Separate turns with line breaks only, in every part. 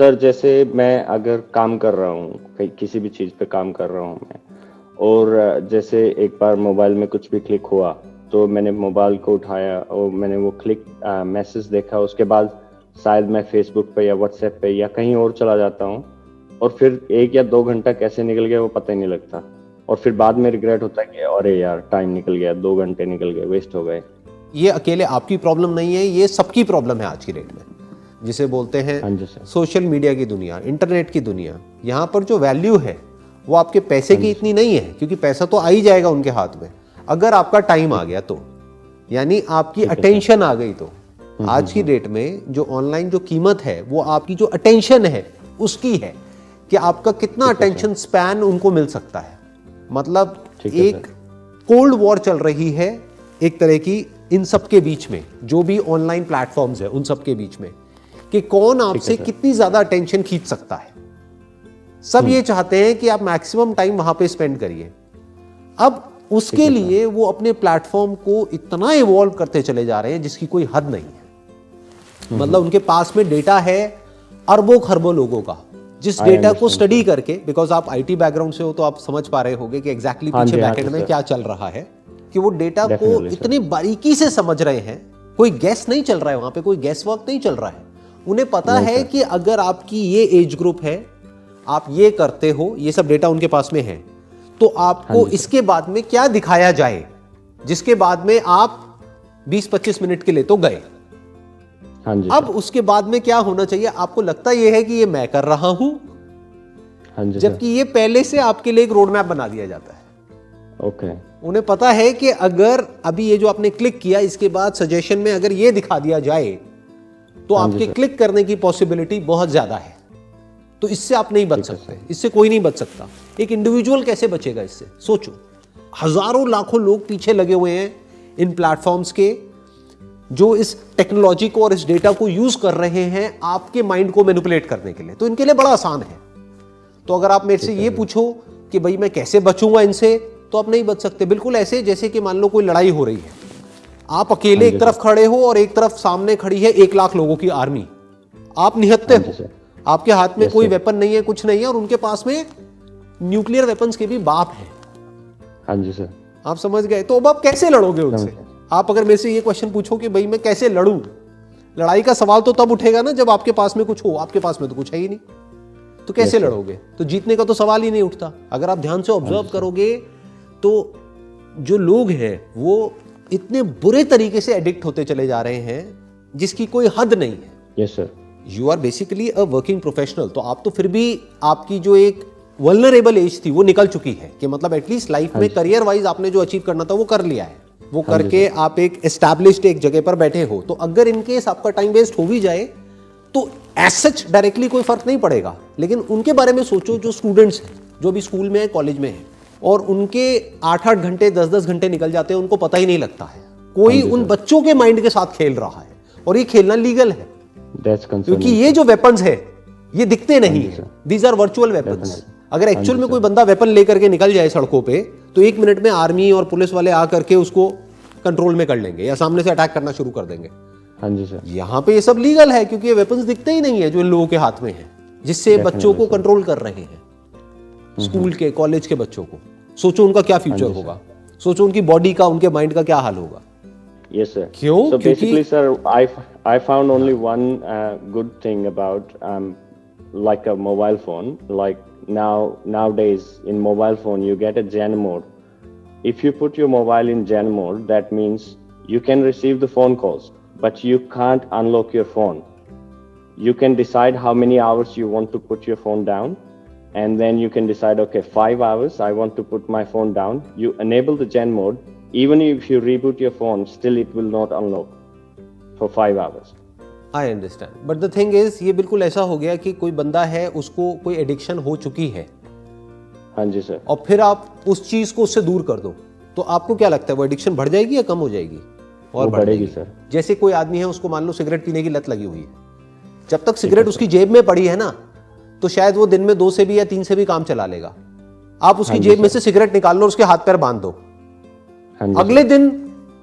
Sir जैसे मैं अगर काम कर रहा हूँ, कहीं किसी भी चीज़ पे काम कर रहा हूँ मैं, और जैसे एक बार मोबाइल में कुछ भी क्लिक हुआ, तो मैंने मोबाइल को उठाया और मैंने वो क्लिक मैसेज देखा, उसके बाद शायद मैं फेसबुक पे या व्हाट्सएप पे या कहीं और चला जाता हूँ, और फिर 1 या 2 घंटा कैसे निकल गया वो पता ही नहीं लगता, और फिर बाद में रिग्रेट होता है कि अरे यार टाइम निकल गया, 2 घंटे निकल गए, वेस्ट हो गए।
ये अकेले आपकी प्रॉब्लम नहीं है, ये सबकी प्रॉब्लम है आज की डेट में, जिसे बोलते हैं
हाँ जी सर।
सोशल मीडिया की दुनिया, इंटरनेट की दुनिया। यहाँ पर जो वैल्यू है वो आपके पैसे की इतनी नहीं है, क्योंकि पैसा तो आ ही जाएगा उनके हाथ में, अगर आपका टाइम आ गया तो, यानी आपकी अटेंशन आ गई तो। आज की डेट में जो ऑनलाइन जो कीमत है वो आपकी जो अटेंशन है उसकी है, कि आपका कितना अटेंशन स्पैन उनको मिल सकता है। मतलब एक कोल्ड वॉर चल रही है एक तरह की इन सब के बीच में, जो भी ऑनलाइन प्लेटफॉर्म्स है उन सब के बीच में, कि कौन आपसे कितनी ज्यादा अटेंशन खींच सकता है। सब ये चाहते हैं कि आप मैक्सिमम टाइम वहां पे स्पेंड करिए। अब उसके लिए वो अपने प्लेटफॉर्म को इतना इवॉल्व करते चले जा रहे हैं जिसकी कोई हद नहीं है। मतलब उनके पास में डेटा है अरबों खरबों लोगों का, जिस डेटा को स्टडी करके, बिकॉज आप आईटी बैकग्राउंड से हो तो आप समझ पा रहे होंगे कि एग्जैक्टली पीछे बैकएंड में क्या चल रहा है, कि वो डेटा को इतनी बारीकी से समझ रहे हैं। कोई गैस नहीं चल रहा है वहां पे, कोई गैस वर्क नहीं चल रहा है। उन्हें पता है कि अगर आपकी ये एज ग्रुप है, आप ये करते हो, ये सब डेटा उनके पास में है, तो आपको इसके बाद में क्या दिखाया जाए, जिसके बाद में आप 20-25 मिनट के लिए तो गए।
हाँ जी।
अब उसके बाद में क्या होना चाहिए, आपको लगता यह है कि ये मैं कर रहा हूं,
हाँ जी,
जबकि ये पहले से आपके लिए एक रोड मैप बना दिया जाता है।
ओके।
उन्हें पता है कि अगर अभी ये जो आपने क्लिक किया, इसके बाद सजेशन में अगर ये दिखा दिया जाए तो आपके क्लिक करने की पॉसिबिलिटी बहुत ज्यादा है। तो इससे आप नहीं बच सकते, इससे कोई नहीं बच सकता। एक इंडिविजुअल कैसे बचेगा इससे, सोचो। हजारों लाखों लोग पीछे लगे हुए हैं इन प्लेटफॉर्म्स के, जो इस टेक्नोलॉजी को और इस डेटा को यूज कर रहे हैं आपके माइंड को मैनिपुलेट करने के लिए। तो इनके लिए बड़ा आसान है। तो अगर आप मेरे से ये पूछो कि भाई मैं कैसे बचूंगा इनसे, तो आप नहीं बच सकते। बिल्कुल ऐसे जैसे कि मान लो कोई लड़ाई हो रही है, आप अकेले एक तरफ खड़े हो और एक तरफ सामने खड़ी है 1 लाख लोगों की आर्मी, आप निहत्ते हो, आपके हाथ में कोई वेपन नहीं है, कुछ नहीं है, और उनके पास में न्यूक्लियर वेपन्स के भी बाप है।
हाँ जी सर।
आप समझ गए। तो अब आप कैसे लड़ोगे उनसे? आप अगर मेरे से ये क्वेश्चन पूछो कि भाई मैं कैसे लड़ूं, लड़ाई का सवाल तो तब उठेगा ना जब आपके पास में कुछ हो। आपके पास में तो कुछ है ही नहीं, तो कैसे लड़ोगे? तो जीतने का तो सवाल ही नहीं उठता। अगर आप ध्यान से ऑब्जर्व करोगे तो जो लोग हैं वो इतने बुरे तरीके से एडिक्ट होते चले जा रहे हैं जिसकी कोई हद नहीं है।
Yes sir.
You are basically a working professional, तो आप तो फिर भी आपकी जो एक वल्नरेबल एज थी वो निकल चुकी है, कि मतलब एटलीस्ट लाइफ में करियर वाइज आपने जो अचीव करना था वो कर लिया है। वो करके आप एक एस्टैब्लिश्ड एक जगह पर बैठे हो। तो अगर इनकेस आपका टाइम वेस्ट हो भी जाए तो एज सच डायरेक्टली कोई फर्क नहीं पड़ेगा। लेकिन उनके बारे में सोचो जो स्टूडेंट्स हैं, जो भी स्कूल में है, कॉलेज में है, और उनके 8-8 घंटे 10-10 घंटे निकल जाते हैं, उनको पता ही नहीं लगता है। कोई उन बच्चों के माइंड के साथ खेल रहा है, और ये खेलना लीगल है, क्योंकि ये जो वेपन्स है ये दिखते नहीं है। These are virtual weapons. अगर एक्चुअल में कोई बंदा वेपन लेकर के निकल जाए सड़कों पे, तो 1 मिनट में आर्मी और पुलिस वाले आकर के उसको कंट्रोल में कर लेंगे या सामने से अटैक करना शुरू कर देंगे।
हाँ जी सर।
यहाँ पे ये सब लीगल है, क्योंकि ये वेपन्स दिखते ही नहीं है जो इन लोगों के हाथ में है, जिससे बच्चों को कंट्रोल कर रहे हैं, स्कूल के, कॉलेज के बच्चों को। सोचो उनका क्या फ्यूचर होगा, सोचो उनकी बॉडी का, उनके माइंड का क्या हाल होगा।
Yes sir.
क्यों?
So basically sir, I found only one good thing about like a mobile phone. Like nowadays in mobile phone you get a Zen mode. If you put your mobile in Zen mode, that means you can receive the phone calls, but you can't unlock your phone. You can decide how many hours you want to put your phone down, and then you can decide, okay, 5 hours I want to put my phone down. You enable the Zen mode. Even if you reboot your phone, still it will not unlock for 5 hours.
I understand. But the thing is, ये बिल्कुल ऐसा हो गया कि कोई बंदा है, उसको कोई एडिक्शन हो चुकी है।
हाँ जी सर।
और फिर आप उस चीज को उससे दूर कर दो, तो आपको क्या लगता है वो एडिक्शन बढ़ जाएगी या कम हो जाएगी? और
बढ़ेगी सर।
जैसे कोई आदमी है, उसको मान लो सिगरेट पीने की लत लगी हुई है, जब तक सिगरेट उसकी जेब में पड़ी है ना, तो शायद वो दिन में 2 से भी या 3 से भी काम चला लेगा। आप उसकी जेब में से सिगरेट निकाल लो, उसके हाथ पैर बांध दो, अगले दिन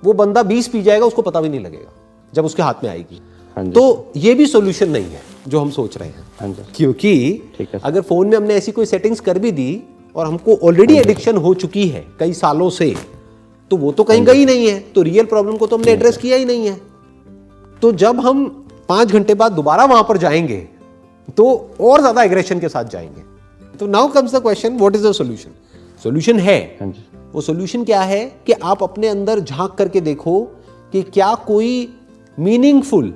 वो बंदा 20 पी जाएगा, उसको पता भी नहीं लगेगा जब उसके हाथ में आएगी।
हाँ जी।
तो ये भी सॉल्यूशन नहीं है जो हम सोच रहे हैं,
हाँ जी।
क्योंकि
ठीक है।
अगर फोन में हमने ऐसी कोई सेटिंग्स कर भी दी और हमको ऑलरेडी एडिक्शन हो चुकी है कई सालों से, तो वो तो कहीं गई नहीं है, तो रियल प्रॉब्लम को तो हमने एड्रेस किया ही नहीं है। तो जब हम 5 घंटे बाद दोबारा वहां पर जाएंगे तो और ज्यादा एग्रेशन के साथ जाएंगे। तो now comes the question, what is the solution? Solution है,
हाँ जी।
वो सॉल्यूशन क्या है कि आप अपने अंदर झांक करके देखो कि क्या कोई मीनिंगफुल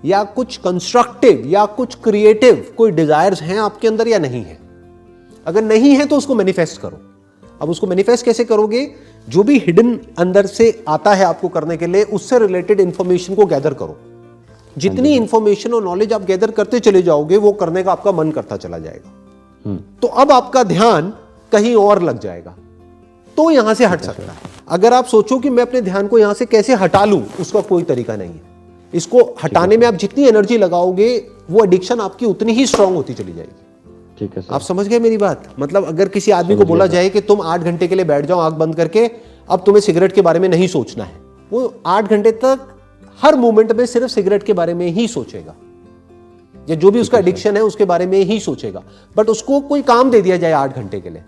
या कुछ कंस्ट्रक्टिव या कुछ क्रिएटिव कोई डिजायर्स हैं आपके अंदर या नहीं है। अगर नहीं है तो उसको मैनिफेस्ट करो। अब उसको मैनिफेस्ट कैसे करोगे? जो भी हिडन अंदर से आता है आपको करने के लिए, उससे रिलेटेड इंफॉर्मेशन को गैदर करो। जितनी इंफॉर्मेशन और नॉलेज आप गैदर करते चले जाओगे, वो करने का आपका मन करता चला जाएगा। तो अब आपका ध्यान कहीं और लग जाएगा, तो यहां से हट सकता है। अगर आप सोचो कि मैं अपने ध्यान को यहां से कैसे हटा लूं, उसका कोई तरीका नहीं है। इसको हटाने में आप जितनी एनर्जी लगाओगे, वो एडिक्शन आपकी उतनी ही स्ट्रांग होती चली जाएगी।
ठीक है सर।
आप समझ गए मेरी बात? मतलब अगर किसी आदमी को बोला जाए कि तुम 8 घंटे के लिए बैठ जाओ आंख बंद करके, अब तुम्हें सिगरेट के बारे में नहीं सोचना है, वो 8 घंटे तक हर मोमेंट में सिर्फ सिगरेट के बारे में ही सोचेगा, या जो भी उसका एडिक्शन है उसके बारे में ही सोचेगा। बट उसको कोई काम दे दिया जाए 8 घंटे के लिए,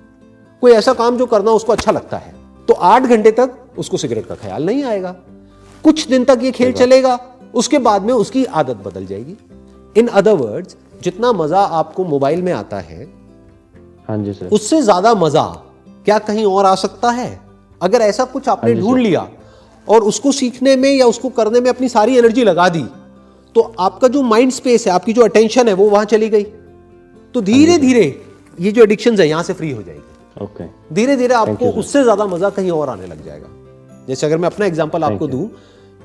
कोई ऐसा काम जो करना उसको अच्छा लगता है, तो 8 घंटे तक उसको सिगरेट का ख्याल नहीं आएगा। कुछ दिन तक ये खेल चलेगा, उसके बाद में उसकी आदत बदल जाएगी। इन अदर वर्ड्स, जितना मजा आपको मोबाइल में आता है,
हाँ जी सर,
उससे ज्यादा मजा क्या कहीं और आ सकता है? अगर ऐसा कुछ आपने ढूंढ लिया और उसको सीखने में या उसको करने में अपनी सारी एनर्जी लगा दी, तो आपका जो माइंड स्पेस है, आपकी जो अटेंशन है, वो वहां चली गई। तो धीरे धीरे ये जो एडिक्शन है यहां से फ्री हो जाएगी।
ओके।
धीरे धीरे आपको उससे ज्यादा मजा कहीं और आने लग जाएगा। जैसे अगर मैं अपना एग्जांपल आपको दूं,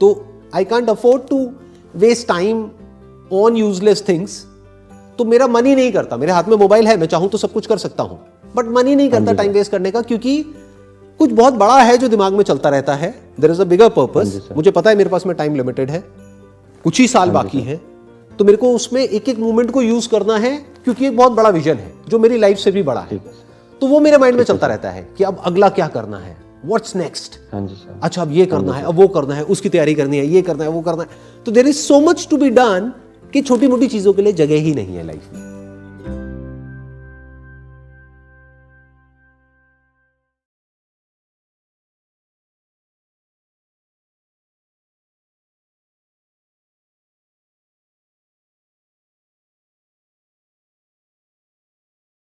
तो I can't afford to waste time on useless things. तो मेरा मन ही नहीं करता, मेरे हाथ में मोबाइल है, मैं चाहूं तो सब कुछ कर सकता हूं, बट मन ही नहीं करता टाइम वेस्ट करने का, क्योंकि कुछ बहुत बड़ा है जो दिमाग में चलता रहता है। There is a bigger purpose. मुझे पता है मेरे पास में टाइम लिमिटेड है, कुछ ही साल बाकी है, तो मेरे को उसमें एक एक मोमेंट को यूज करना है, क्योंकि एक बहुत बड़ा विजन है जो मेरी लाइफ से भी बड़ा है। तो वो मेरे माइंड में चलता रहता है कि अब अगला क्या करना है, व्हाट्स नेक्स्ट। अच्छा, अब ये करना है, अब वो करना है, उसकी तैयारी करनी है, ये करना है, वो करना है। तो there is so much to be done कि छोटी मोटी चीजों के लिए जगह ही नहीं है लाइफ में।